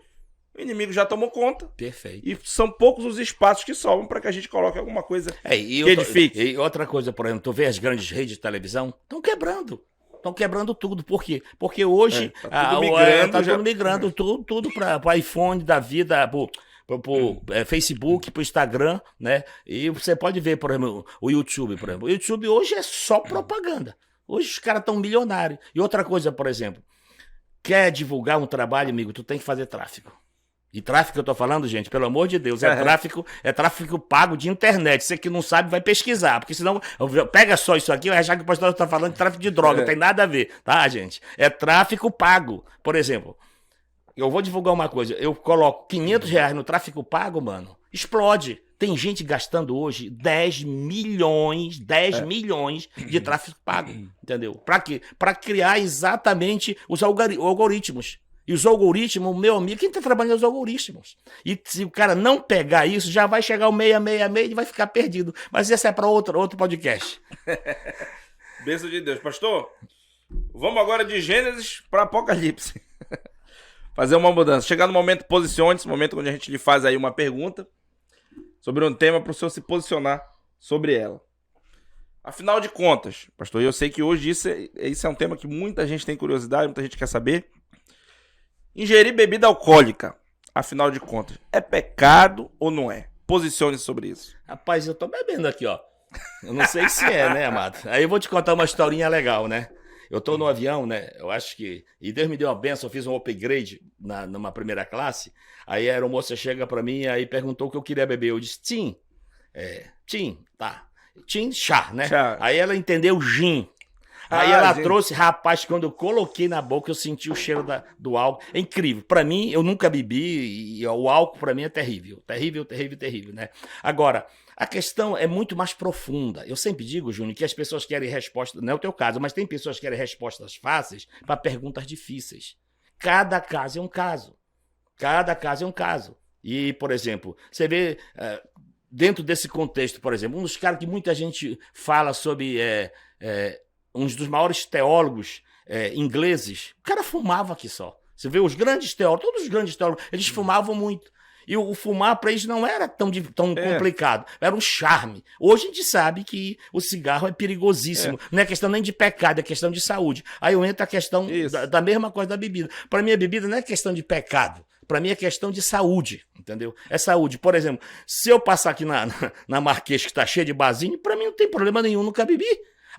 o inimigo já tomou conta. Perfeito. E são poucos os espaços que sobram para que a gente coloque alguma coisa que edifique. E outra coisa, por exemplo, tu vê as grandes redes de televisão, estão quebrando. Estão quebrando tudo. Por quê? Porque hoje tá tudo migrando tudo para iPhone da vida, pro Facebook, pro Instagram, né? E você pode ver, por exemplo, o YouTube, por exemplo. O YouTube hoje é só propaganda. Hoje os caras estão milionários. E outra coisa, por exemplo, quer divulgar um trabalho, amigo, tu tem que fazer tráfego. E tráfego que eu tô falando, gente, pelo amor de Deus, é tráfego pago de internet. Você que não sabe vai pesquisar, porque senão pega só isso aqui, vai achar que o pastor tá falando de tráfico de droga, não tem nada a ver, tá, gente? É tráfego pago. Por exemplo, eu vou divulgar uma coisa, eu coloco R$500 no tráfego pago, mano, explode. Tem gente gastando hoje 10 milhões de tráfego pago, entendeu? Pra quê? Pra criar exatamente os algoritmos. E os algoritmos, meu amigo, quem está trabalhando nos algoritmos? E se o cara não pegar isso, já vai chegar o 666 e vai ficar perdido. Mas esse é para outro podcast. Bênção de Deus. Pastor, vamos agora de Gênesis para Apocalipse. Fazer uma mudança. Chegar no momento, posicione-se, momento onde a gente lhe faz aí uma pergunta sobre um tema para o senhor se posicionar sobre ela. Afinal de contas, pastor, eu sei que hoje isso é um tema que muita gente tem curiosidade, muita gente quer saber. Ingerir bebida alcoólica, afinal de contas, é pecado ou não é? Posicione-se sobre isso. Rapaz, eu tô bebendo aqui, ó. Eu não sei se é, né, amado? Aí eu vou te contar uma historinha legal, né? Eu tô no avião, né? Eu acho que... E Deus me deu uma benção, eu fiz um upgrade numa primeira classe. Aí a aeromoça chega pra mim e perguntou o que eu queria beber. Eu disse, Tim, tá. Tim, chá, né? Chá. Aí ela entendeu gin. Aí ela trouxe, rapaz, quando eu coloquei na boca, eu senti o cheiro do álcool. É incrível. Pra mim, eu nunca bebi e o álcool pra mim é terrível. Terrível, né? Agora, a questão é muito mais profunda. Eu sempre digo, Júnior, que as pessoas querem respostas, não é o teu caso, mas tem pessoas que querem respostas fáceis para perguntas difíceis. Cada caso é um caso. E, por exemplo, você vê, dentro desse contexto, por exemplo, um dos caras que muita gente fala sobre... um dos maiores teólogos ingleses, o cara fumava aqui só. Você vê os grandes teólogos, todos os grandes teólogos, eles fumavam muito. E o fumar para eles não era tão complicado, era um charme. Hoje a gente sabe que o cigarro é perigosíssimo. Não é questão nem de pecado, é questão de saúde. Aí entra a questão da mesma coisa da bebida. Para mim, a bebida não é questão de pecado. Para mim é questão de saúde, entendeu? É saúde. Por exemplo, se eu passar aqui na Marquês, que está cheia de barzinho, para mim não tem problema nenhum, nunca bebi.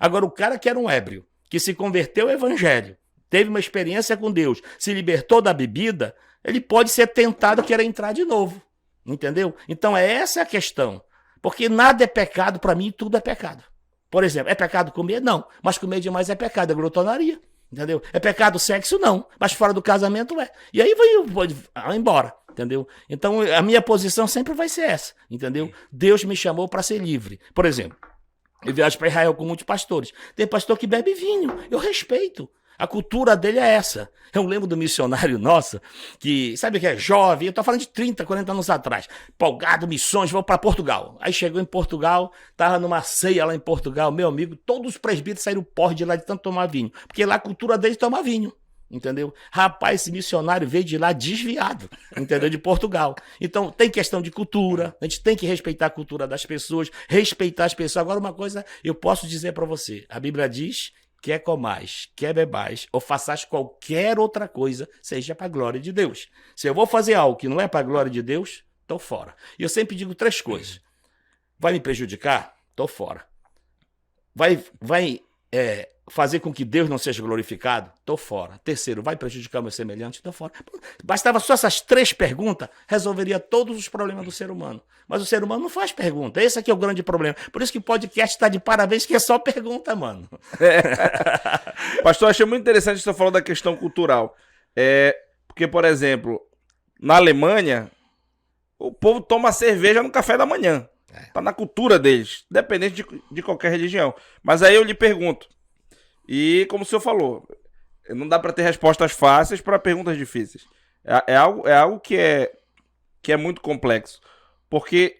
Agora, o cara que era um ébrio, que se converteu ao evangelho, teve uma experiência com Deus, se libertou da bebida, ele pode ser tentado a querer entrar de novo, entendeu? Então, essa é a questão. Porque nada é pecado, para mim, tudo é pecado. Por exemplo, é pecado comer? Não. Mas comer demais é pecado, é glutonaria. Entendeu? É pecado o sexo? Não. Mas fora do casamento é. E aí vai embora. Entendeu? Então, a minha posição sempre vai ser essa. Entendeu? Deus me chamou para ser livre. Por exemplo, eu viajo para Israel com muitos pastores. Tem pastor que bebe vinho. Eu respeito. A cultura dele é essa. Eu lembro do missionário nosso, que sabe que é jovem, eu estou falando de 30, 40 anos atrás, empolgado, missões, vou para Portugal. Aí chegou em Portugal, estava numa ceia lá em Portugal, meu amigo, todos os presbíteros saíram porre de lá de tanto tomar vinho, porque lá a cultura deles é tomar vinho. Entendeu? Rapaz, esse missionário veio de lá desviado, entendeu? De Portugal. Então, tem questão de cultura, a gente tem que respeitar a cultura das pessoas, respeitar as pessoas. Agora, uma coisa eu posso dizer para você, a Bíblia diz: quer comais, quer bebais, ou façais qualquer outra coisa, seja para a glória de Deus. Se eu vou fazer algo que não é para a glória de Deus, estou fora. E eu sempre digo 3 coisas. Vai me prejudicar? Estou fora. Vai fazer com que Deus não seja glorificado? Estou fora. Terceiro, vai prejudicar o meu semelhante? Estou fora. Bastava só essas 3 perguntas, resolveria todos os problemas do ser humano. Mas o ser humano não faz pergunta. Esse aqui é o grande problema. Por isso que o podcast está de parabéns, que é só pergunta, mano. Pastor, achei muito interessante você falou da questão cultural. Porque, por exemplo, na Alemanha, o povo toma cerveja no café da manhã. Tá na cultura deles, independente de qualquer religião. Mas aí eu lhe pergunto, e como o senhor falou, não dá para ter respostas fáceis para perguntas difíceis. É algo que é muito complexo. Porque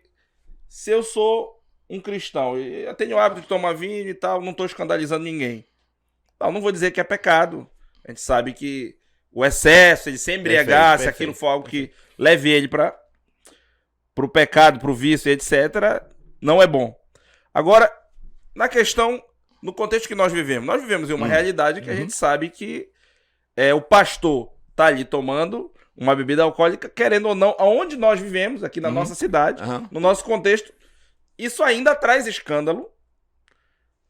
se eu sou um cristão e eu tenho o hábito de tomar vinho e tal, não estou escandalizando ninguém. Então, não vou dizer que é pecado. A gente sabe que o excesso, ele se embriagar, se aquilo for algo que leve ele para o pecado, para o vício, etc., não é bom. Agora, na questão, no contexto que nós vivemos em uma realidade que a gente sabe que o pastor está ali tomando uma bebida alcoólica, querendo ou não, aonde nós vivemos, aqui na nossa cidade, no nosso contexto, isso ainda traz escândalo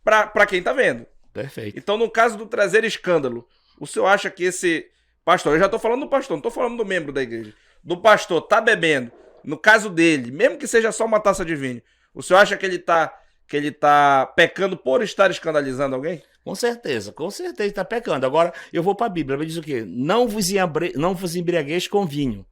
para quem está vendo. Perfeito. Então, no caso do trazer escândalo, o senhor acha que esse pastor, eu já estou falando do pastor, não estou falando do membro da igreja, do pastor tá bebendo, no caso dele, mesmo que seja só uma taça de vinho, o senhor acha que ele tá pecando por estar escandalizando alguém? Com certeza está pecando. Agora, eu vou para a Bíblia, ela diz o quê? Não vos embriagueis com vinho,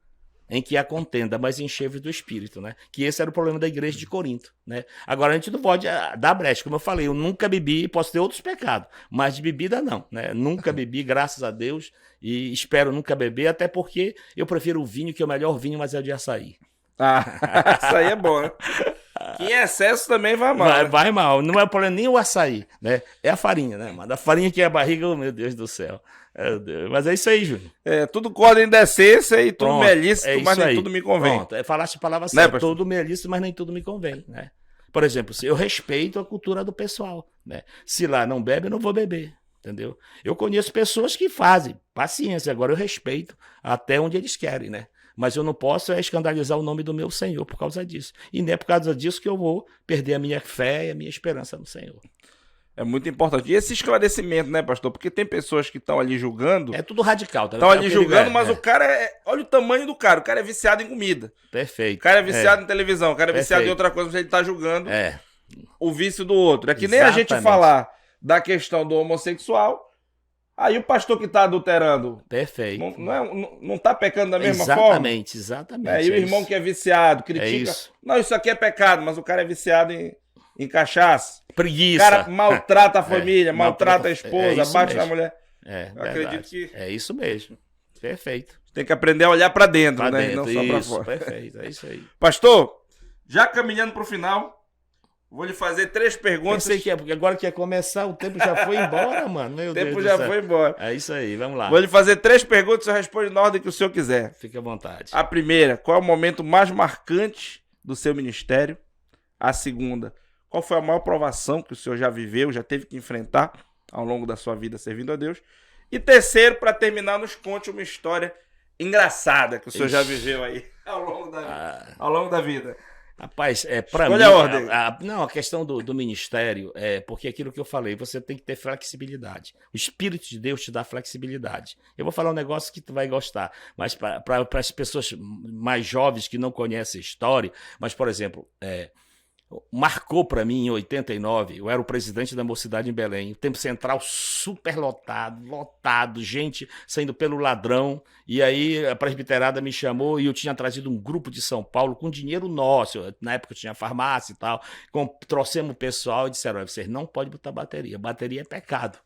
em que há contenda, mas enchei-vos do Espírito, né? Que esse era o problema da igreja de Corinto, né? Agora, a gente não pode dar brecha, como eu falei, eu nunca bebi, posso ter outros pecados, mas de bebida não, né? Nunca bebi, graças a Deus, e espero nunca beber, até porque eu prefiro o vinho, que é o melhor vinho, mas é o de açaí. Isso aí é bom, né? Que em excesso também vai mal. Vai mal. Não é o problema nem o açaí, né? É a farinha, né, mano? A farinha que é a barriga, oh, meu Deus do céu. Mas é isso aí, Júnior. Tudo corda em decência e tudo Pronto, melíssimo, mas nem tudo me convém. Pronto, falaste a palavra Né, certa. Tudo melíssimo, mas nem tudo me convém, né? Por exemplo, eu respeito a cultura do pessoal, né? Se lá não bebe, eu não vou beber, entendeu? Eu conheço pessoas que fazem, paciência, agora eu respeito até onde eles querem, né? Mas eu não posso escandalizar o nome do meu Senhor por causa disso. E não é por causa disso que eu vou perder a minha fé e a minha esperança no Senhor. É muito importante. E esse esclarecimento, né, pastor? Porque tem pessoas que estão ali julgando. É tudo radical. Estão ali julgando, mas o cara olha o tamanho do cara. O cara é viciado em comida. Perfeito. O cara é viciado em televisão. O cara é viciado em outra coisa, mas ele está julgando o vício do outro. É que nem a gente falar da questão do homossexual. Aí o pastor que está adulterando, perfeito, não está pecando da mesma forma? Exatamente. E o irmão que é viciado, critica. Não, isso aqui é pecado, mas o cara é viciado em cachaça. Preguiça. O cara maltrata a família, maltrata a esposa, bate na mulher. Acredito que... É isso mesmo. Perfeito. Tem que aprender a olhar para dentro, né? E não só para fora. Perfeito, é isso aí. Pastor, já caminhando para o final, Vou lhe fazer 3 perguntas. Pensei que porque agora que ia começar, o tempo já foi embora, mano. Meu O tempo Deus já do céu. foi embora. É isso aí, vamos lá. Vou lhe fazer 3 perguntas, você responde na ordem que o senhor quiser. Fique à vontade. A primeira, qual é o momento mais marcante do seu ministério? A segunda, qual foi a maior provação que o senhor já viveu, já teve que enfrentar ao longo da sua vida servindo a Deus? E terceiro, para terminar, nos conte uma história engraçada que o senhor já viveu aí ao longo da vida. Rapaz, para mim, Escolha a ordem. Não, a questão do ministério é porque aquilo que eu falei, você tem que ter flexibilidade. O Espírito de Deus te dá flexibilidade. Eu vou falar um negócio que tu vai gostar, mas para as pessoas mais jovens que não conhecem a história, mas, por exemplo, marcou para mim em 89, eu era o presidente da Mocidade em Belém, o Tempo Central super lotado, gente saindo pelo ladrão, e aí a presbiterada me chamou e eu tinha trazido um grupo de São Paulo com dinheiro nosso, na época eu tinha farmácia e tal, trouxemos o pessoal e disseram, vocês não podem botar bateria é pecado.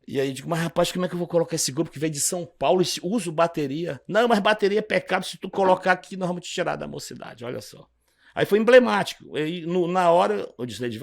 E aí eu digo, mas rapaz, como é que eu vou colocar esse grupo que veio de São Paulo e uso bateria? Não, mas bateria é pecado, se tu colocar aqui nós vamos te tirar da Mocidade, olha só. Aí foi emblemático. E, na hora, eu disse, eles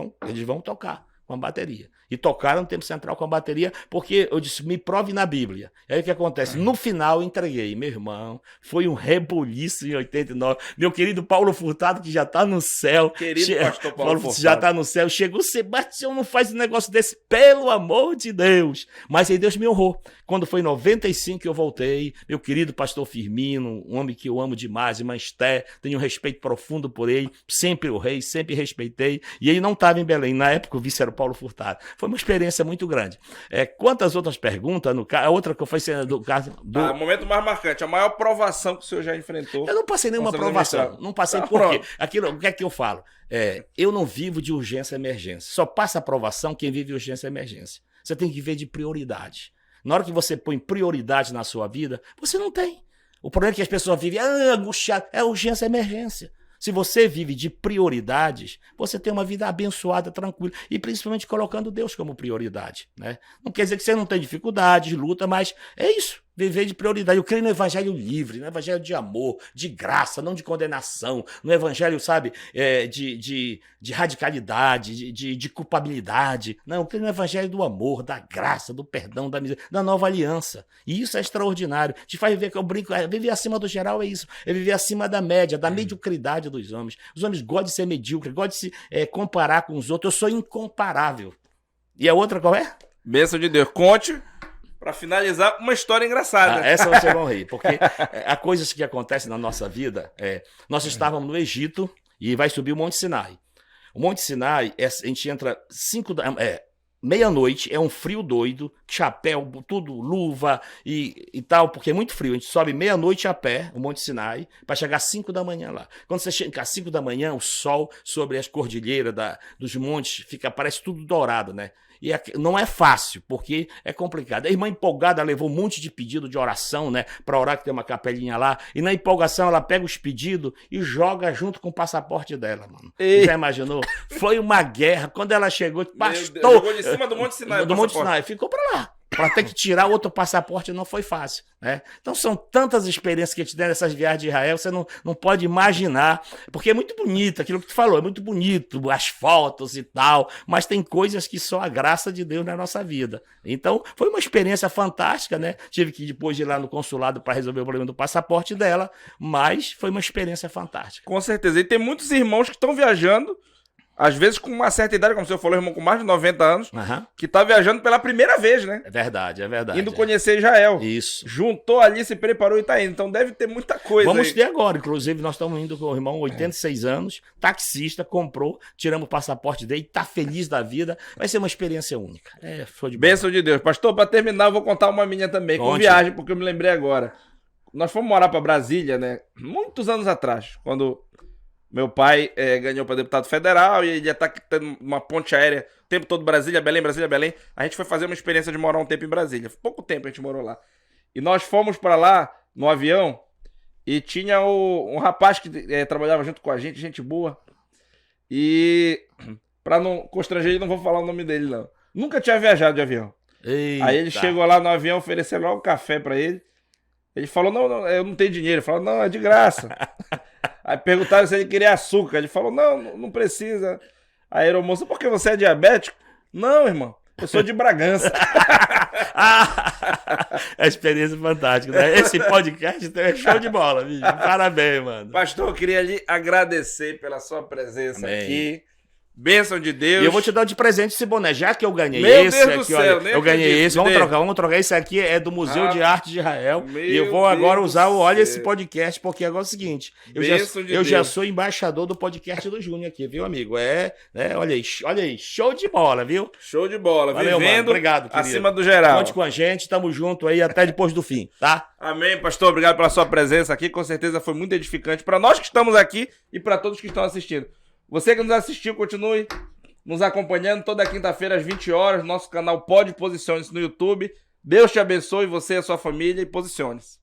vão tocar com a bateria. E tocaram no Tempo Central com a bateria, porque eu disse, me prove na Bíblia. E aí o que acontece? No final eu entreguei, meu irmão, foi um rebuliço em 89. Meu querido Paulo Furtado, que já está no céu. Querido pastor Paulo Furtado. Já está no céu. Chegou, Sebastião, não faz um negócio desse, pelo amor de Deus. Mas aí Deus me honrou. Quando foi em 95 eu voltei, meu querido pastor Firmino, um homem que eu amo demais, irmã Esté, tenho um respeito profundo por ele, sempre honrei, sempre respeitei. E ele não estava em Belém. Na época o vice era o Paulo Furtado. Foi uma experiência muito grande. Quantas outras perguntas? A outra que foi do caso do... O momento mais marcante, a maior provação que o senhor já enfrentou. Eu não passei nenhuma provação. Não passei por quê? O que é que eu falo? Eu não vivo de urgência e emergência. Só passa aprovação quem vive urgência e emergência. Você tem que viver de prioridade. Na hora que você põe prioridade na sua vida, você não tem. O problema é que as pessoas vivem angustiadas. É urgência e emergência. Se você vive de prioridades, você tem uma vida abençoada, tranquila, e principalmente colocando Deus como prioridade, né? Não quer dizer que você não tem dificuldades, luta, mas é isso, viver de prioridade. Eu creio no evangelho livre, no evangelho de amor, de graça, não de condenação, no evangelho, sabe, de radicalidade, de culpabilidade. Não, eu creio no evangelho do amor, da graça, do perdão, da miséria, da nova aliança. E isso é extraordinário. Te faz viver, que eu brinco, viver acima do geral é isso, é viver acima da média, da mediocridade dos homens. Os homens gostam de ser medíocres, gostam de se comparar com os outros. Eu sou incomparável. E a outra qual é? Bênção de Deus. Conte, para finalizar, uma história engraçada. Essa vocês vão rir, porque há coisas que acontecem na nossa vida. Nós estávamos no Egito e vai subir o Monte Sinai. O Monte Sinai, a gente entra meia-noite, é um frio doido, chapéu, tudo, luva e tal, porque é muito frio. A gente sobe meia-noite a pé, o Monte Sinai, para chegar às 5 da manhã lá. Quando você chega às 5 da manhã, o sol sobre as cordilheiras dos montes parece tudo dourado, né? E não é fácil, porque é complicado. A irmã empolgada levou um monte de pedido de oração, né? Para orar, que tem uma capelinha lá. E na empolgação ela pega os pedidos e joga junto com o passaporte dela, mano. Ei. Já imaginou? Foi uma guerra. Quando ela chegou, pastor... Jogou de cima do Monte Sinai. Do Monte Sinai. Ficou para lá. Para ter que tirar outro passaporte não foi fácil, né? Então são tantas experiências que a gente tem nessas viagens de Israel, você não pode imaginar, porque é muito bonito, aquilo que tu falou, é muito bonito, as fotos e tal, mas tem coisas que só a graça de Deus na nossa vida. Então foi uma experiência fantástica, né? Tive que depois ir lá no consulado para resolver o problema do passaporte dela, mas foi uma experiência fantástica. Com certeza, e tem muitos irmãos que estão viajando, às vezes com uma certa idade, como o senhor falou, irmão, com mais de 90 anos, que tá viajando pela primeira vez, né? É verdade. Indo conhecer Israel. Isso. Juntou ali, se preparou e tá indo. Então deve ter muita coisa. Vamos ter agora. Inclusive, nós estamos indo com o irmão, 86 anos, taxista, comprou, tiramos o passaporte dele, tá feliz da vida. Vai ser uma experiência única. Show de bola. Bênção de Deus. Pastor, para terminar, eu vou contar uma minha também, com viagem, porque eu me lembrei agora. Nós fomos morar para Brasília, né? Muitos anos atrás, quando... Meu pai ganhou para deputado federal e ele já tá tendo uma ponte aérea o tempo todo Brasília, Belém. A gente foi fazer uma experiência de morar um tempo em Brasília. Pouco tempo a gente morou lá. E nós fomos para lá no avião e tinha um rapaz que trabalhava junto com a gente boa. E para não constranger ele, não vou falar o nome dele, não. Nunca tinha viajado de avião. Eita. Aí ele chegou lá no avião, ofereceram lá um café para ele. Ele falou, não, eu não tenho dinheiro. Ele falou, não, é de graça. Aí perguntaram se ele queria açúcar. Ele falou, não precisa. Aí a aeromoça, por que você é diabético? Não, irmão, eu sou de Bragança. É experiência fantástica, né? Esse podcast é show de bola, bicho. Parabéns, mano. Pastor, eu queria lhe agradecer pela sua presença Amém. aqui. Bênção de Deus. E eu vou te dar de presente esse boné, já que eu ganhei Meu esse Deus do aqui, céu, olha, nem eu ganhei acredito. esse, Me dê. vamos trocar. Esse aqui é do Museu de Arte de Israel. E eu vou Meu agora Deus usar do olha céu. esse podcast, porque agora é o seguinte, eu Bênção de já Deus. sou embaixador do podcast do Júnior aqui, viu, amigo? Olha aí, show de bola, viu? Show de bola. Valeu, Vivendo mano. Obrigado, querido. acima do geral. Conte com a gente, tamo junto aí até depois do fim, tá? Amém, pastor. Obrigado pela sua presença aqui. Com certeza foi muito edificante para nós que estamos aqui e para todos que estão assistindo. Você que nos assistiu, continue nos acompanhando toda quinta-feira às 20 horas. Nosso canal Pode Posicione-se no YouTube. Deus te abençoe, você e a sua família, e posicione-se.